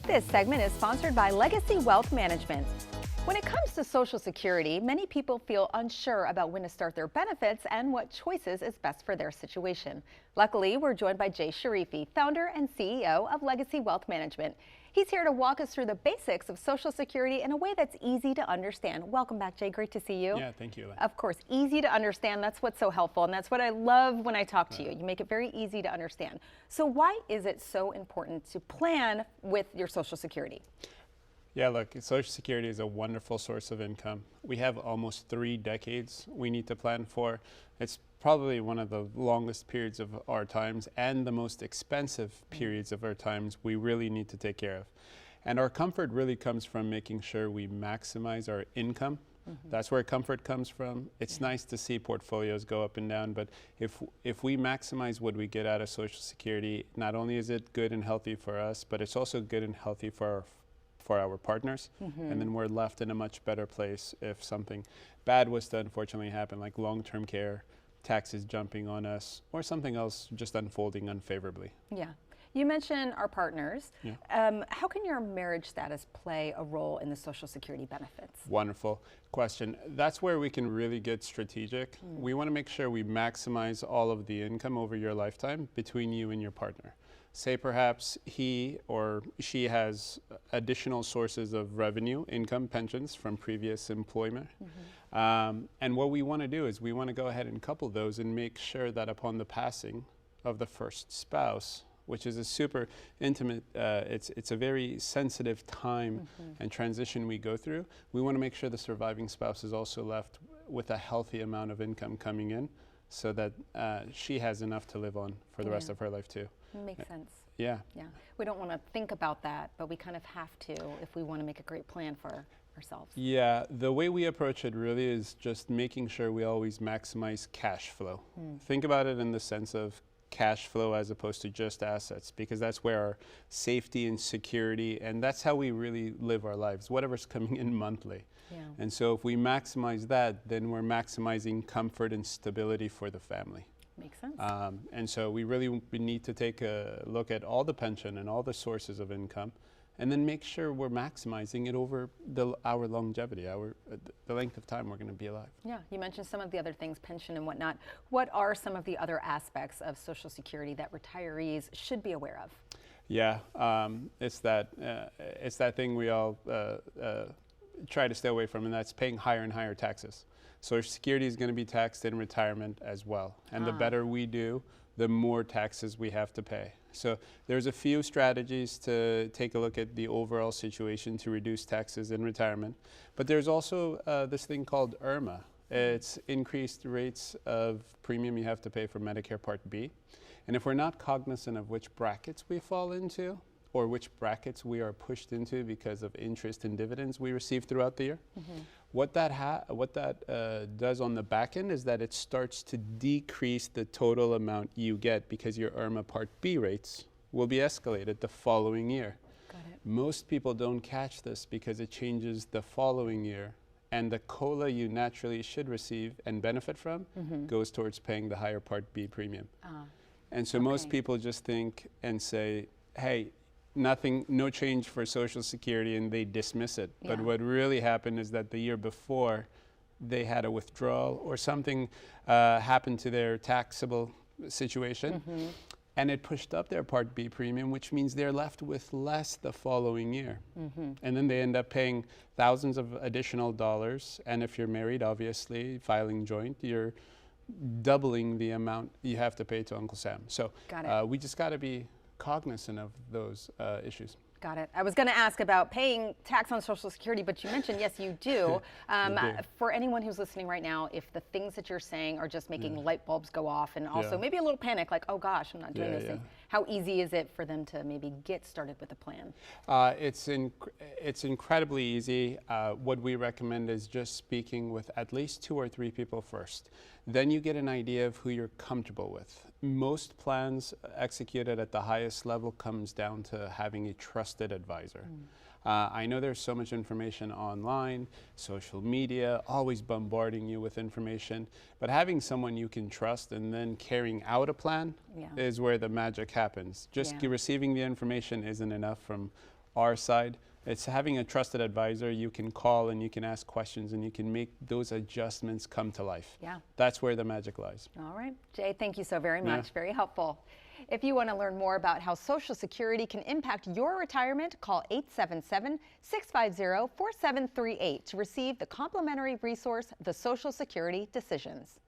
This segment is sponsored by Legacy Wealth Management. When it comes to Social Security, many people feel unsure about when to start their benefits and what choices is best for their situation. Luckily, we're joined by Jay Sharifi, founder and CEO of Legacy Wealth Management. He's here to walk us through the basics of Social Security in a way that's easy to understand. Welcome back, Jay. Great to see you. Yeah, thank you. Of course, easy to understand. That's what's so helpful, and that's what I love when I talk to you. You make it very easy to understand. So why is it so important to plan with your Social Security? Yeah, look, Social Security is a wonderful source of income. We have almost 3 decades we need to plan for. It's probably one of the longest periods of our times and the most expensive periods of our times we really need to take care of. And our comfort really comes from making sure we maximize our income. That's where comfort comes from. It's nice to see portfolios go up and down, but if we maximize what we get out of Social Security, not only is it good and healthy for us, but it's also good and healthy for our partners, and then we're left in a much better place if something bad was to unfortunately happen, like long-term care, taxes jumping on us, or something else just unfolding unfavorably. Yeah. You mentioned our partners. Yeah. How can your marriage status play a role in the Social Security benefits? Wonderful question. That's where we can really get strategic. We want to make sure we maximize all of the income over your lifetime between you and your partner. Say perhaps he or she has additional sources of revenue, income, pensions from previous employment. And what we want to do is we want to go ahead and couple those and make sure that upon the passing of the first spouse, which is a super intimate, it's a very sensitive time and transition we go through, we want to make sure the surviving spouse is also left with a healthy amount of income coming in so that she has enough to live on for the rest of her life too. Makes sense. Yeah. Yeah. We don't want to think about that, but we kind of have to if we want to make a great plan for ourselves. Yeah, the way we approach it really is just making sure we always maximize cash flow. Think about it in the sense of cash flow as opposed to just assets, because that's where our safety and security, and that's how we really live our lives, whatever's coming in monthly. Yeah. And so if we maximize that, then we're maximizing comfort and stability for the family. Makes sense. And so we really need to take a look at all the pension and all the sources of income, and then make sure we're maximizing it over our longevity, the length of time we're going to be alive. Yeah, you mentioned some of the other things, pension and whatnot. What are some of the other aspects of Social Security that retirees should be aware of? Yeah, it's that thing we all try to stay away from, and that's paying higher and higher taxes. Social Security is going to be taxed in retirement as well. And the better we do, the more taxes we have to pay. So there's a few strategies to take a look at the overall situation to reduce taxes in retirement. But there's also this thing called IRMAA. It's increased rates of premium you have to pay for Medicare Part B. And if we're not cognizant of which brackets we fall into, or which brackets we are pushed into because of interest and dividends we receive throughout the year, what that does on the back end is that it starts to decrease the total amount you get because your IRMAA Part B rates will be escalated the following year. Got it. Most people don't catch this because it changes the following year, and the COLA you naturally should receive and benefit from goes towards paying the higher Part B premium. And so most people just think and say, hey, no change for Social Security, and they dismiss it. Yeah. But what really happened is that the year before they had a withdrawal or something happened to their taxable situation, and it pushed up their Part B premium, which means they're left with less the following year. And then they end up paying thousands of additional dollars, and if you're married, obviously, filing joint, you're doubling the amount you have to pay to Uncle Sam. So Got it. we just got to be cognizant of those issues. Got it. I was going to ask about paying tax on Social Security, but you mentioned, yes, you do. For anyone who's listening right now, if the things that you're saying are just making light bulbs go off and also maybe a little panic, like, oh gosh, I'm not doing this thing. How easy is it for them to maybe get started with a plan? It's incredibly easy. What we recommend is just speaking with at least 2 or 3 people first. Then you get an idea of who you're comfortable with. Most plans executed at the highest level comes down to having a trusted advisor. I know there's so much information online, social media, always bombarding you with information, but having someone you can trust and then carrying out a plan is where the magic happens. Just receiving the information isn't enough from our side. It's having a trusted advisor you can call and you can ask questions and you can make those adjustments come to life. Yeah. That's where the magic lies. All right. Jay, thank you so very much. Yeah. Very helpful. If you want to learn more about how Social Security can impact your retirement, call 877-650-4738 to receive the complimentary resource, The Social Security Decisions.